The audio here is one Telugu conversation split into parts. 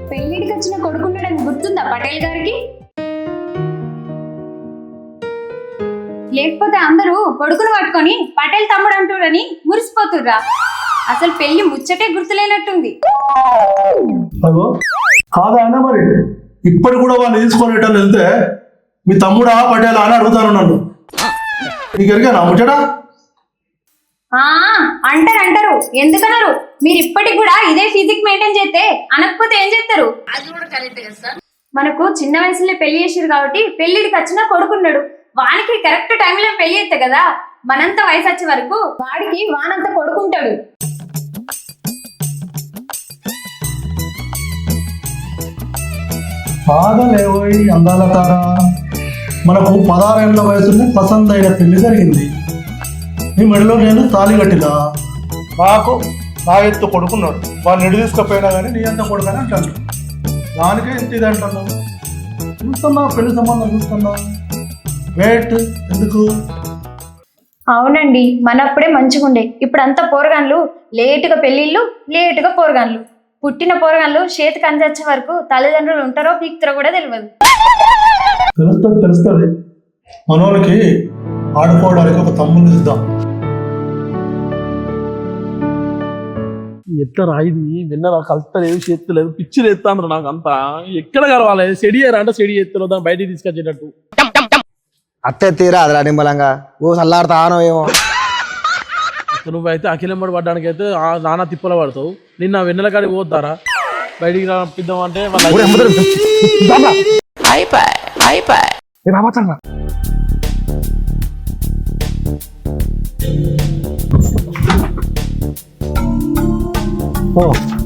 పెళ్లిడికి వచ్చిన కొడుకున్నాడని గుర్తుందా పటేల్ గారికి? లేకపోతే అందరూ కొడుకును పట్టుకొని పటేల్ తమ్ముడు అంటుడని మురిసిపోతుర్రా. అసలు పెళ్లి ముచ్చటే గుర్తులేనట్టుంది. కాదా అన్న, మరి ఇప్పటి కూడా వాళ్ళు తీసుకునేటోళ్ళు వెళ్తే మీ తమ్ముడా పటేలా అని అడుగుతాను నన్ను. నీకు ఎరిగానా ముచ్చటా? అంటారు. ఎందుకన్నారు? మీరు ఇప్పటికి కూడా ఇదే ఫిజిక్ మెయింటైన్ చేస్తే అనకపోతే ఏం చేస్తారు? మనకు చిన్న వయసులో పెళ్లి చేసారు కాబట్టి పెళ్లిడికి వచ్చినా కొడుకున్నాడు. వానికి కరెక్ట్ టైంలో పెళ్లి చేస్తే కదా మనంత వయసు వచ్చే వరకు వాడికి వానంతా కొడుకుంటాడు. కాదలేవోయ్ అందాల తార, మనకు 16 ఏళ్ల వయసులో పసందైన పెళ్లి జరిగింది. నీ మెడలో నేను తాళి కట్టినా. నాకు నా ఎత్తు కొడుకున్నాడు. వాడిని నిడి తీసుకపోయినా కానీ నీ అంత కొడుకని అంటాను. దానికే ఇంత ఇది అంటాను. చూస్తున్నా పెళ్లి సంబంధం చూస్తున్నా. వెయిట్ ఎందుకు? అవునండి, మనప్పుడే మంచిగుండే. ఇప్పుడు అంతా పోరగాన్లు లేటుగా పెళ్లిళ్ళు, లేటుగా పోరగాన్లు. పుట్టిన పోరగాన్లు చేతికి అందించే వరకు తల్లిదండ్రులు ఉంటారో పీక్తారో కూడా తెలియదు. తెలుస్తుంది. మనోళ్ళకి ఆడుకోవడానికి ఒక తమ్ముని ఇద్దాం. ఎట్లా రాయిది విన్నరా కలుస్తలేదు, చేస్తలేదు, పిచ్చిలు ఎత్తాను. నాకు అంతా ఎక్కడ కలవాలి? సెడి అంటే సెడి ఎత్తులో దాన్ని బయటికి తీసుకొచ్చేటట్టు. అట్టే తీరా అది నిమ్మలంగా ఓ చల్లాడుతానో ఏమో. నువ్వైతే అఖిలంబడి పడ్డానికి అయితే నానా తిప్పల పడతావు. నిన్న వెన్నెల కాడికి పోతారా బయటికి రాపిద్దాం అంటే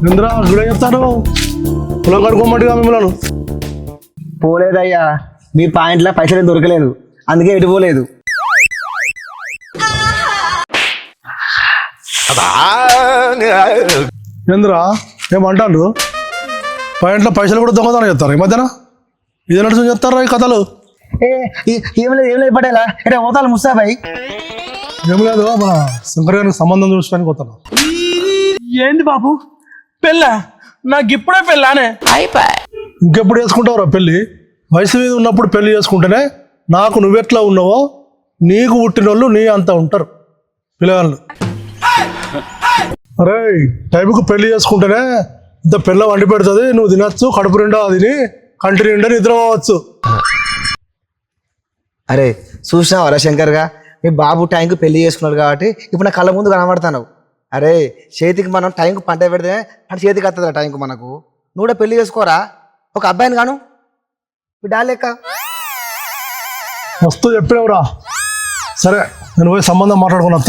ఇంద్రా గుడే చెప్తాను. పొలం కడుకోమంటుగా మిమ్మల్ని. పోలేదయ్యా, మీ పాయింట్లో పైసలు దొరకలేదు, అందుకే ఎటు పోలేదు. ఇంద్రా ఏమంటారు? పాయింట్లో పైసలు కూడా దొంగతనం చెప్తారు ఈ మధ్యన. ఇది నడుచు చెప్తారా ఈ కథలు? ఏం లేదు పడేలా అంటే ఓతాలు ముస్తాబాయి. ఏం లేదు, మన శంకర్ గారికి సంబంధం చూసడానికి పోతాను. ఏంది బాబు పెళ్ళ? నాకు ఇప్పుడే పెళ్ళానే. ఇంకెప్పుడు చేసుకుంటావురా పెళ్ళి? వయసు మీద ఉన్నప్పుడు పెళ్లి చేసుకుంటేనే నాకు నువ్వెట్లా ఉన్నావో నీకు పుట్టినోళ్ళు నీ అంతా ఉంటారు పిల్లగాళ్ళు. అరే టైంకు పెళ్లి చేసుకుంటేనే ఇంత పిల్ల వండి పెడుతుంది, నువ్వు తినచ్చు, కడుపు నిండా తిని కంటి నిండా నిద్రపోవచ్చు. అరే చూసినావరా శంకర్గా, మీ బాబు టైంకు పెళ్లి చేసుకున్నాడు కాబట్టి ఇప్పుడు నా కళ్ళ ముందు కనబడతాను. అరే చేతికి మనం టైంకు పంట పెడితే అంటే చేతికి వస్తుందిరా టైంకు మనకు. నువ్వు కూడా పెళ్లి చేసుకోరా, ఒక అబ్బాయిని గాను బిడ్డా లెక్క. మస్తు చెప్పినవురా. సరే నేను పోయి సంబంధం మాట్లాడుకున్నా.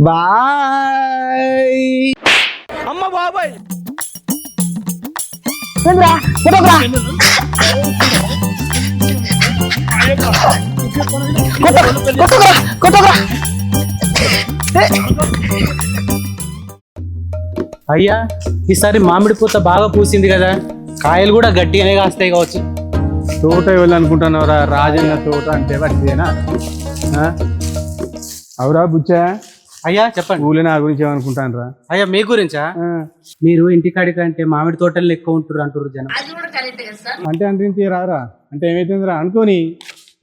బాయ్ అమ్మ బాబాయ్. అయ్యా ఈసారి మామిడి పూత బాగా పూసింది కదా, కాయలు కూడా గట్టిగానే కాస్తాయి కావచ్చు. తోట వెళ్ళాలనుకుంటున్నావురా? రాజన్న తోట అంటే పట్టిదేనా? అవురా బుచ్చా? అయ్యా చెప్పండి. ఊళ్ళో నా గురించి ఏమనుకుంటాను రా? అయ్యా మీ గురించా? మీరు ఇంటికాడి కంటే మామిడి తోటలు ఎక్కువ ఉంటారు అంటారు జనం. అంటే అంతే రారా అంటే ఏమైతుందిరా అనుకోని.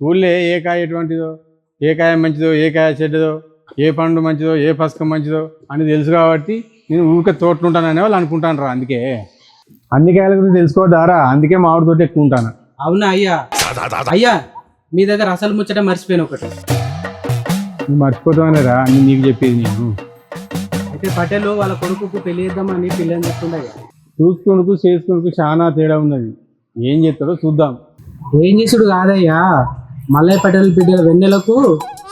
ఊళ్ళో ఏ కాయ ఎటువంటిదో, ఏ కాయ మంచిదో, ఏ కాయ చెడ్డదో, ఏ పండు మంచిదో, ఏ పసకం మంచిదో అని తెలుసు కాబట్టి నేను ఊరికే తోటలు ఉంటాననే వాళ్ళు అనుకుంటాను రా. అందుకే అన్ని కాయల గురించి తెలుసుకోవద్దారా, అందుకే మామిడి తోట ఎక్కువ ఉంటాను. అవునా అయ్యా? అయ్యా మీ దగ్గర అసలు ముచ్చట మర్చిపోయాను ఒకటి. నువ్వు మర్చిపోతావనే రా అని నీకు చెప్పేది నేను. అయితే పటేల్ వాళ్ళ కొడుకు పెళ్లి చేద్దామని పిల్లని చెప్తుండే. చూసుకొనుకు చేసుకొనుకు చాలా తేడా ఉన్నది. ఏం చేస్తాడో చూద్దాం. ఏం చేసుడు కాదయ్యా, మల్లయ్య పటేల్ బిడ్డల వెన్నెలకు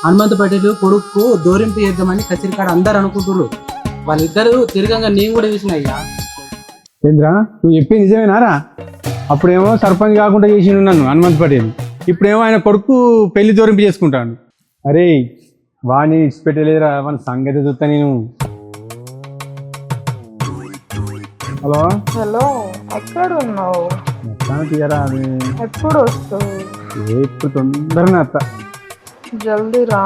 హనుమంత పటేల్ కొడుకు దూరింపు చేద్దామని కచిరికాడ అందరు అనుకుంటున్నారు. వాళ్ళిద్దరు తిరగంగా నేను కూడా చూసిన అయ్యా. ఏంద్రా నువ్వు చెప్పేది నిజమేనారా? అప్పుడేమో సర్పంచ్ కాకుండా చేసిండు నన్ను హనుమంత్ పటేల్, ఇప్పుడేమో ఆయన కొడుకు పెళ్లి దూరింపు చేసుకుంటాను. అరే వాడిని ఇచ్చిపెట్టలేదురా, వాని సంగతి చూస్తా నేను. హలో హలో, ఎక్కడ ఉన్నావు? తీయరా అది ఎప్పుడు వస్తావు? ఇప్పుడు తొందరగా అత్త. జల్దీ రా.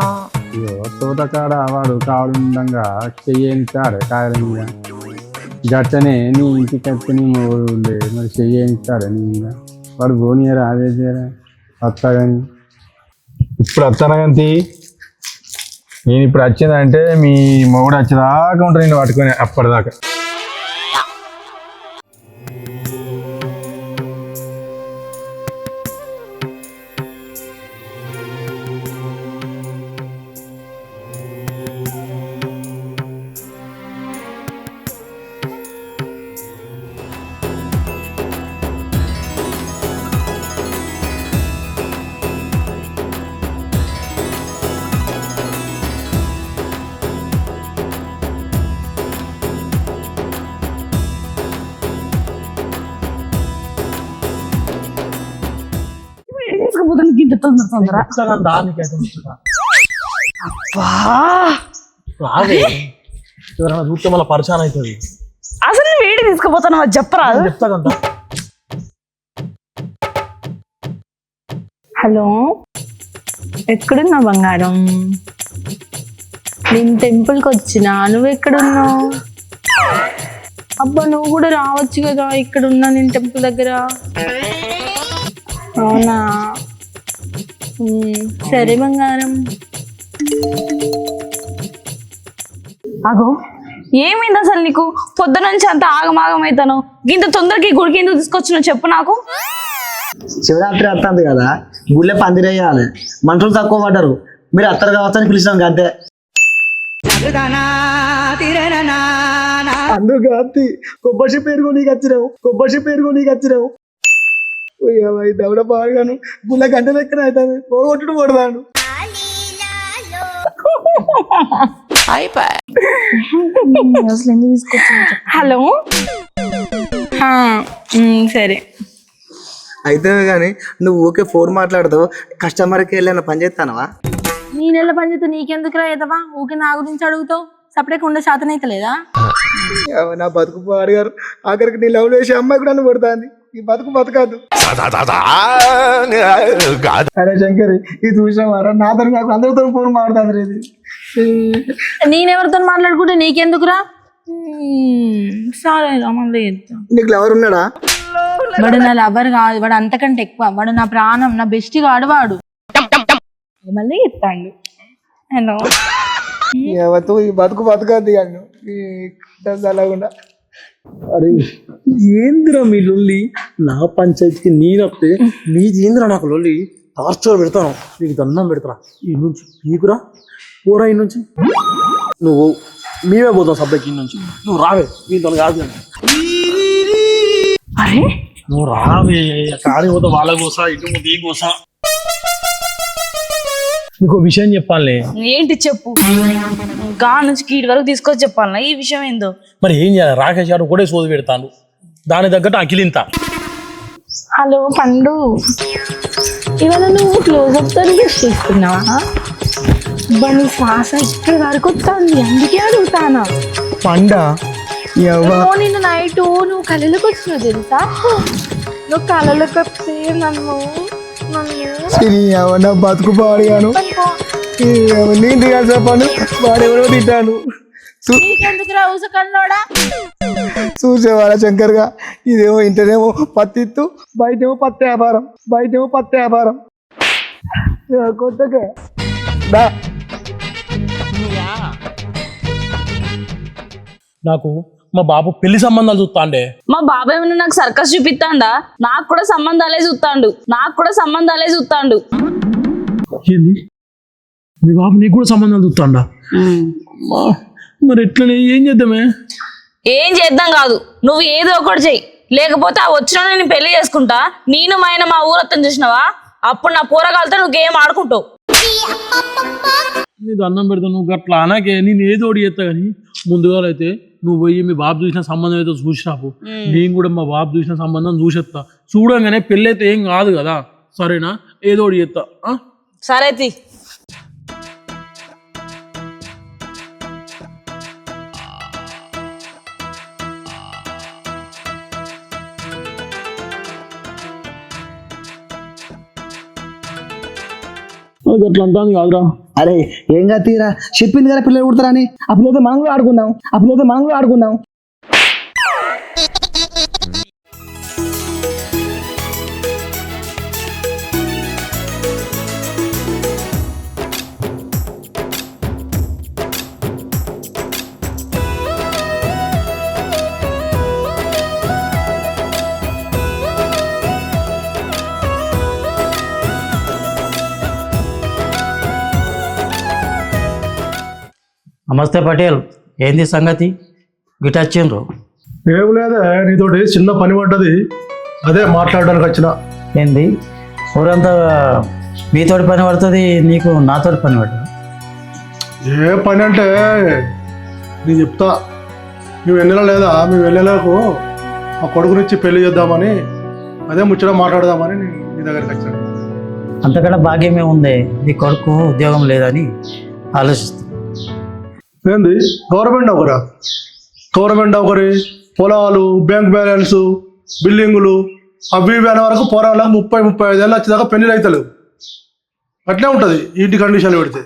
తోట కాడ వాడు కావడంగా చెయ్యనిస్తాడు కాయల మీద. గట్టనే నీ ఇంటికి వచ్చి నీ ఊళ్ళే మరి చెయ్యనిస్తాడు నీ మీద. వాడు పోనీయరా అదే చేయరా వస్తా కానీ. ఇప్పుడు వస్తానా కానీ నేను ఇప్పుడు వచ్చిందంటే మీ మొగుడు వచ్చేదాకా ఉంటాను నేను పట్టుకొని అప్పటిదాకా. గింత తొందర ఎవరైనా చూస్తే మళ్ళీ పరిచయం అవుతుంది. అసలు నువ్వు వేడి తీసుకుపోతాను చెప్పరా? చెప్తాకంత. హలో, ఎక్కడున్నావు బంగారం? నేను టెంపుల్కి వచ్చినా, నువ్వు ఎక్కడున్నావు? అబ్బా నువ్వు కూడా రావచ్చు కదా, ఇక్కడ ఉన్నా నేను టెంపుల్ దగ్గర. అవునా, సరే బంగారం. అగో ఏమైంది అసలు నీకు? పొద్దు నుంచి అంత ఆగమాగం అవుతాను. ఇంత తొందరకి గుడికి ఎందుకు తీసుకొచ్చినావు చెప్పు నాకు. శివరాత్రి వస్తుంది కదా, గుళ్ళే పందిరేయాలి, మనుషులు తక్కువ పడ్డారు, మీరు అత్తరు కావచ్చని పిలిచినాం అంతే. అందుకు అత్తి కొబ్బరి పేరుగు నీకు వచ్చినావు, కొబ్బరి పేరుగు నీకు వచ్చినావు. దవడ బాగాను గుళ్ళ గంట లెక్కన అవుతుంది, పోగొట్టుడు పడదాను. హలో, సరే. అయితే కానీ నువ్వు ఊకే ఫోన్ మాట్లాడుతావు, కస్టమర్కి వెళ్ళిన పని చేస్తానవా? నీ నెల పని చేస్తే నీకెందుకు రాయదవా? ఊకే నా గురించి అడుగుతావు, సపరేట్గా ఉండే శాతం అయితే లేదా? నా బతుకు పాడుగారు, ఆఖరికి నీ లవ్ వేసే అమ్మాయి కూడా నన్ను కొడుతుంది. ఈ బతుకు బతకాదు. అరే శంకర్, ఇది చూసావారా? నాతో నాకు అందరితో ఫోన్ మాట్లాడుతుంది. ఇది నేనెవరితో మాట్లాడుకుంటే నీకెందుకురా? సరే మళ్ళీ చెప్తా. నీకు లవర్ ఉన్నాడా? వాడు నా లవర్ కాదు, వాడు అంతకంటే ఎక్కువ. వాడు నా ప్రాణం, నా బెస్ట్ గాడు వాడు. మళ్ళీ చెప్తాడు. హలో, ఎవరితో ఈ బతుకు బతకాదు అన్ను అలాగుండా. అరే ఏందిరా మీ లొల్లి? నా పంచాయతీకి నేనొస్తే నీదేందిరా నాకు లొల్లి? టార్చర్ పెడతాను, నీకు దండం పెడతారా. ఈ నుంచి నీకురా పోరా, ఈ నుంచి నువ్వు మేమే పోతాం సబ్జెక్ట్. ఈ నుంచి నువ్వు రావే, నీతో కాదు. అరే నువ్వు రావే, కాడి పోతా వాళ్ళ కోసా, ఇటు ఈ కోసా. నీకు విషయం చెప్పాలి. ఏంటి చెప్పు? గా నుంచి కీడి వరకు తీసుకొచ్చి చెప్పాలనా ఈ విషయం ఏందో? మరి ఏం చేయాలి? రాకేష్ గారు కూడా సోది పెడతాను, దాని తగ్గట్టు అఖిలింత. హలో పండు, ఇవాళ నువ్వు క్లోజప్ తో యూస్ చేస్తున్నావా? నీ శ్వాస ఇక్కడ వరకు వస్తుంది, అందుకే అడుగుతానా. పండా నిన్న నైట్ నువ్వు కళలోకి వచ్చినావు తెలుసా? నువ్వు కళలోకి వస్తే నన్ను నా బతుకు పాడుగాను, నేను దిగాలి చెప్పాను, వాడెవరో తింటాను. నీకెందుకు రావుస కన్నోడా? చూసేవాళ్ళ శంకర్గా, ఇదేమో ఇంటనేమో పత్తిత్తు, బయటేమో పత్తి వ్యాపారం, బయటేమో పత్తి వ్యాపారం. కొత్తగా నాకు మా బాబు పెళ్లి సంబంధాలు చూస్తాండే. మా బాబాయ్ ఏమన్నా నాకు సర్కస్ చూపిస్తాండా? నాకు కూడా సంబంధాలే చూస్తాండు. ఏంది? మీ బాబు నీకు కూడా సంబంధాలు చూస్తాండా? మరి ఎట్లనే ఏం చేద్దామే? ఏం చేద్దాం కాదు, నువ్వు ఏదో ఒకటి చెయ్యి, లేకపోతే ఆ వచ్చిన నేను పెళ్లి చేసుకుంటా. నేను మా ఆయన మా ఊరత్తం చూసినావా? అప్పుడు నా పూరగాలతో నువ్వు గేమ్ ఆడుకుంటావు. నీకు అన్నం పెడతా, నువ్వు అట్లా అనకే. నేను ఏదో ఒకటి చేస్తా కానీ ముందుగా అయితే నువ్వు పోయి మీ బాబు చూసిన సంబంధం ఏదో చూసిరాపు, నేను కూడా మా బాబు చూసిన సంబంధం చూసేస్తా. చూడంగానే పెళ్ళి అయితే ఏం కాదు కదా, సరేనా? ఏదో ఒకటి చేస్తా. సరే తీ. అట్లా అంటాను కాదురా. అరే ఏం కాదు తీరా, చెప్పింది కదా పిల్లలు పుడతారా అని. ఆ పిల్లలతో మనం కూడా ఆడుకుందాం. నమస్తే పటేల్, ఏంది సంగతి గిటొచ్చిండ్రు? ఏం లేదే, నీతోటి చిన్న పని పడ్డది, అదే మాట్లాడడానికి వచ్చిన. ఏంది ఊరంతా మీతోటి పని పడుతుంది, నీకు నాతోటి పని పడుతుంది? ఏ పని అంటే నేను చెప్తా. నువ్వు వెన్నెల లేదా, మీ వెన్నెలకు మా కొడుకునిచ్చి పెళ్లి చేద్దామని, అదే ముచ్చట మాట్లాడదామని నీ దగ్గరికి వచ్చాను. అంతకన్నా భాగ్యమే ఉంది, నీ కొడుకు ఉద్యోగం లేదని ఆలోచిస్తుంది. ఏంది గవర్నమెంట్ నౌకరి, పొలాలు, బ్యాంక్ బ్యాలెన్స్, బిల్డింగులు అవి ఇవి అనే వరకు పోరాళ్ళకు 30-35 ఏళ్ళు వచ్చేదాకా పెళ్లిళ్ళు అవుతలేవు. అట్లే ఉంటుంది ఇంటి కండిషన్లు పెడితే.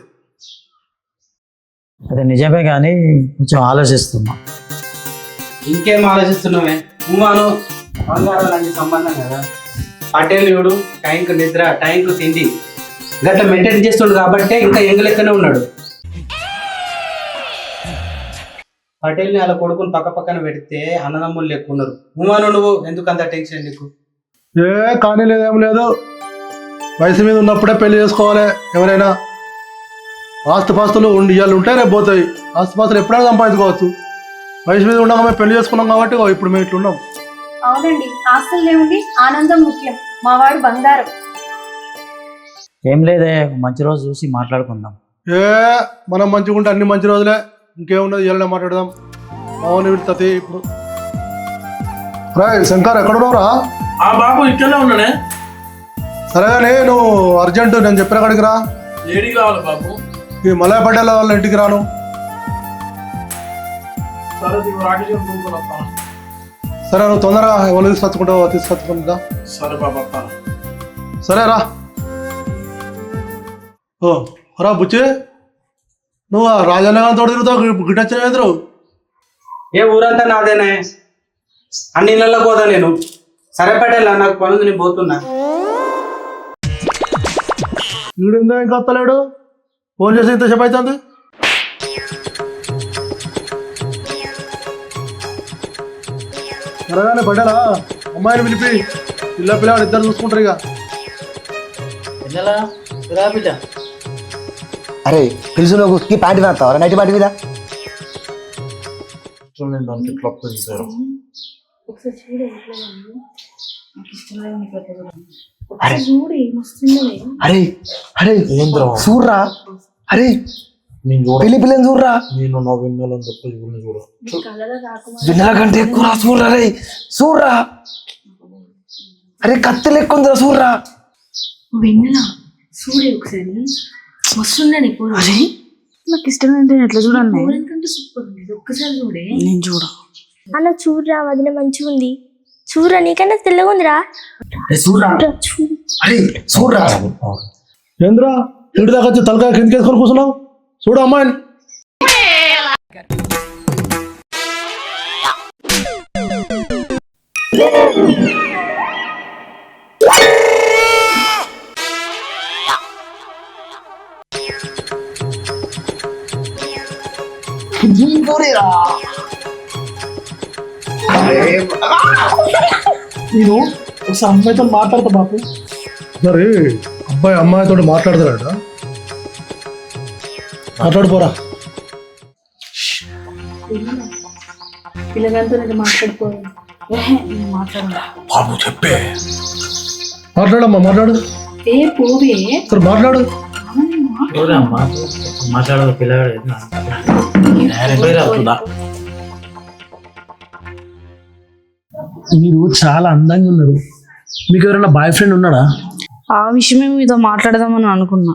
అదే నిజమే, కానీ కొంచెం ఆలోచిస్తున్నా. ఇంకేం ఆలోచిస్తున్నావే? ఉమాను బంగారం లాంటి సంబంధం కదా. పటేల్ చూడు, టైంకు నిద్ర, టైంకు తిండి గట్లా మెయింటైన్ చేస్తుండు కాబట్టి ఇంకా ఎంగలెక్కనే ఉన్నాడు. పటేల్ని అలా కొడుకుని పక్కన పెడితే అన్నదమ్ములు లెక్క ఉన్నారు. ఉమాను నువ్వు ఎందుకు అంత టెన్షన్ నీకు? కానీ లేదేం లేదు, వయసు మీద ఉన్నప్పుడే పెళ్లి చేసుకోవాలి. ఎవరైనా ఆస్తిపాస్తులు ఇవాళ ఉంటే రేపు పోతాయి. ఆస్తిపాస్తులు ఎప్పుడైనా సంపాదించుకోవచ్చు. వయసు మీద ఉండగా మేము పెళ్లి చేసుకున్నాం కాబట్టి ఇప్పుడు మేము ఇట్లున్నాం. అవునండి, ఆస్తులు ఏముంది, ఆనందం ముఖ్యం. మా వాడు బంగారం. ఏం లేదే, మంచి రోజు చూసి మాట్లాడుకుందాం. మనం మంచిగా ఉంటే అన్ని మంచి రోజులే. ఇంకేమున్నది, ఇవాళ మాట్లాడదాం. అవును విడుతుంది ఇప్పుడు. శంకర్ ఎక్కడున్నావురా? ఆ బాబు ఇక్కడనే ఉన్నానే. సరే కానీ నువ్వు అర్జెంటు నేను చెప్పిన కాడికి రా. ఏడికి రావాలి బాబు? ఈ మలయ పటేల్ వాళ్ళ ఇంటికి రాను. సరే నువ్వు తొందరగా ఎవరు తీసుకొచ్చుకుంటా. సరే బాబా. సరే రా. ఓ రా బుచ్చి, నువ్వు రాజన్న తోడు తిరుగుతావు, గిట్టొచ్చిన ఎదురు. ఏ ఊరంతా నాదేనే, అన్ని ఇళ్ళకి పోదా నేను. సరే పటేల్, నాకు పనుంది, నేను పోతున్నా. వీడిందా ఇంకా వస్తలేడు? ఫోన్ చేసి ఇంతసేపు అవుతుంది. సరేగానే పడ్డారా, అమ్మాయిని పిలిపి పిల్లవాడు ఇద్దరు చూసుకుంటారు ఇక. అరే పిలుసు, నువ్వు ఈ పార్టీ వేస్తావా? నైట్ పార్టీ మీద అరే అరే చూడరా, అరే పెళ్లి పిల్లని చూడరా. వెన్నెల కంటే ఎక్కువ చూడరా. రే చూడరా, అరే కత్తి లెక్క ఉందిరా, చూడరా. వెన్నెల చూడే ఒకసారి, మస్తుండని అరే నాకు ఇష్టం ఎట్లా చూడండి, సూపర్ ఉండేది. ఒక్కసారి చూడే. నేను చూడ అలా చూడరా, వదిన మంచిగా ఉంది. చూడరా, నీకన్నా తెల్లగా ఉందిరా. అరే చూడరా. ఏంద్రా ఇంటి దాకా వచ్చి తలకాయ కిందకి వేసుకొని కూర్చున్నావు? చూడు అమ్మాయిని. నేను ఒకసారి అమ్మాయితో మాట్లాడతా బాపు. సరే అబ్బాయి అమ్మాయితో మాట్లాడతాడట, మాట్లాడిపోరా. పిల్లగాంతో మాట్లాడిపోయి బాబు చెప్పే. మాట్లాడమ్మా, మాట్లాడు. ఏ పోవే, సరే మాట్లాడు. మాట్లాడదు పిల్లగాడు. మీరు చాలా అందంగా ఉన్నారు. మీకు ఎవరైనా బాయ్ ఫ్రెండ్ ఉన్నాడా? ఆ విషయమే మీతో మాట్లాడదామని అనుకున్నా.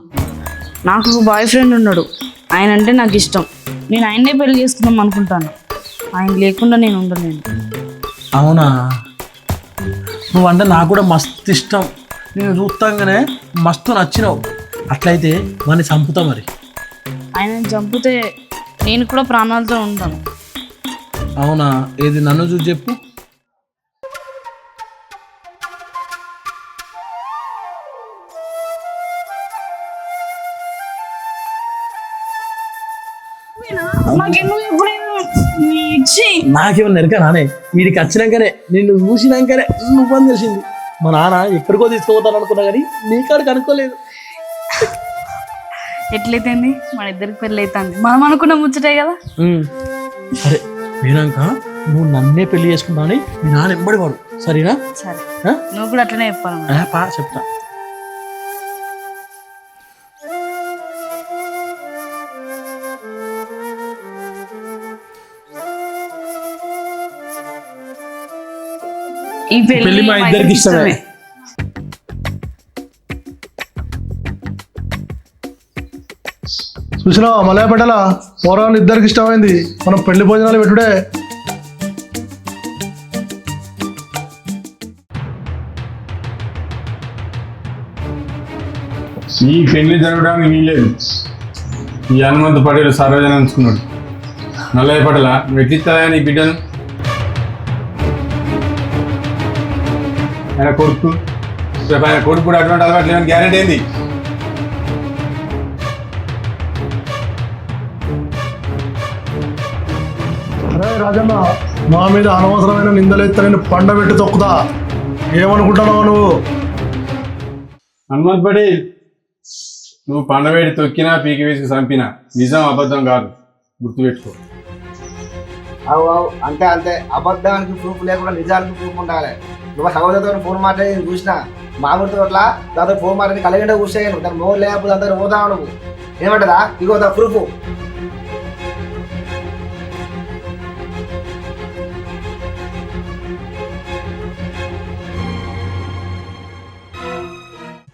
నాకు ఒక బాయ్ ఫ్రెండ్ ఉన్నాడు. ఆయన అంటే నాకు ఇష్టం. నేను ఆయన్నే పెళ్లి చేసుకుందాం అనుకుంటాను. ఆయన లేకుండా నేను ఉండలేను. అవునా? నువ్వంటే నాకు కూడా మస్తు ఇష్టం. నేను చూస్తాగానే మస్తు నచ్చినావు. అట్లయితే వాడిని చంపుతా మరి. ఆయన చంపితే నేను కూడా ప్రాణాలతో ఉంటాను. అవునా? ఏది నన్ను చూసి చెప్పు. నాకేమన్నా ఎరక నానే, వీడికి వచ్చినాకనే నిన్ను చూసినాకనే నువ్వని తెలిసింది. మా నాన్న ఎక్కడికో తీసుకుపోతాను అనుకున్నా కానీ నీ కాడికి అనుకోలేదు. ఎట్లయితేంది, మన ఇద్దరికి పెళ్ళి అవుతుంది. మనం అనుకున్న ముచ్చటే కదా. సరే, పోయినాక నువ్వు నన్నే పెళ్లి చేసుకుంటావని మీ నాన్న ఎంబడి వాడు. సరేనా? సరే, ఆ? నువ్వు కూడా అట్లనే చెప్పాను. పా చెప్తా. ఈ పెళ్లి మా ఇద్దరికి ఇష్టమే. చూసినా మలయపేటల పోరాలు ఇద్దరికి ఇష్టమైంది. మనం పెళ్లి భోజనాలు పెట్టుడే. ఈ పెళ్లి జరగడానికి వీల్లేదు. ఈ హనుమంత్ పటేల్ సార్వజన ఉంచుకున్నాడు. నల్లయ్య పటేల నువ్వు ఎట్లిస్తావా నీ బిడ్డను? ఆయన కొడుకు రేపు ఆయన కొడుకు కూడా అటువంటి అలవాటు లేవని గ్యారెంటీ ఏంది? అరే రాజన్న, మా మీద అనవసరమైన నిందలెత్త నేను పండబెట్టి తొక్కుతా. ఏమనుకుంటున్నావు నువ్వు? హనుమంత్ పటేల్, నువ్వు పండవేడి తొక్కినా పీకి వేసి చంపినా నిజం అబద్ధం కాదు, గుర్తుపెట్టుకో. అవు అంతే అంతే. అబద్ధానికి ప్రూఫ్ లేకుండా నిజానికి ప్రూఫ్ ఉండాలి. నువ్వు సహోదరితో ఫోన్ మాట్లాడి నేను చూసిన మామూలుతో అట్లా దాంతో ఫోన్ మాట్లాడి కలిగిండే కూర్చోయాను. దాని మోహన్ లేకపోతే అందరూ పోతావు నువ్వు. ఏమంటదా ఇగో దా ప్రూఫ్.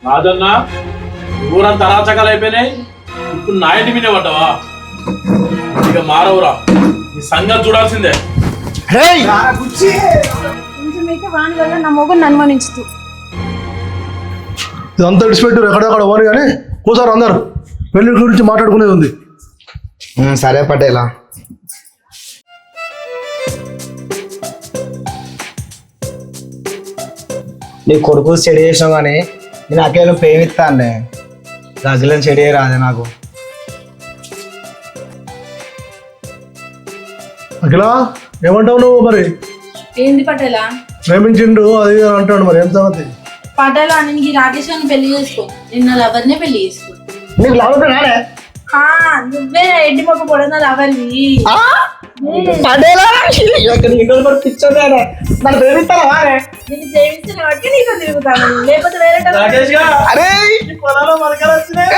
రాజన్న, ఊరంతా అరాచకాలు అయిపోయినాయి. ఇప్పుడు నా ఇంటి మీద పడ్డావా? ఇక మారవురా, ఈ సంగతి చూడాల్సిందే. కొంచెమైతే వాని వల్ల నా మొగుడిని అనుమానించుతూ ఇదంతా విడిచిపెట్టు, ఎక్కడెక్కడ పోను కానీ కూసారు అందరు. పెళ్లి గురించి మాట్లాడుకునేది ఉంది. సరే పటేలా. నీ కొడుకు చెడి చేసావు కానీ నేను అకేలో ప్రేమిస్తాను. గజలను చెడి రాదే నాకు. అఖిల, ఏమంటావు నువ్వు? మరి ఏంది పటేలా? ప్రేమించిండు అది ఇది అని అంటాడు. మరి ఎంత సంగతి? పటేలా, నేను ఈ రాకేష్ గారిని పెళ్లి చేసుకో. నిన్న లవర్నే పెళ్లి చేసుకో. నీకు లాభం రాలే? నువ్వే ఎడ్డి మొక్క పొడన లవర్వి. నన్ను ప్రేమిస్తావా? నేను ప్రేమిస్తున్న వాటికి నీతో తిరుగుతాను, లేకపోతే వేరే రాకేష్ గా, అరే పొలాలో మొలకలు వచ్చినాయి.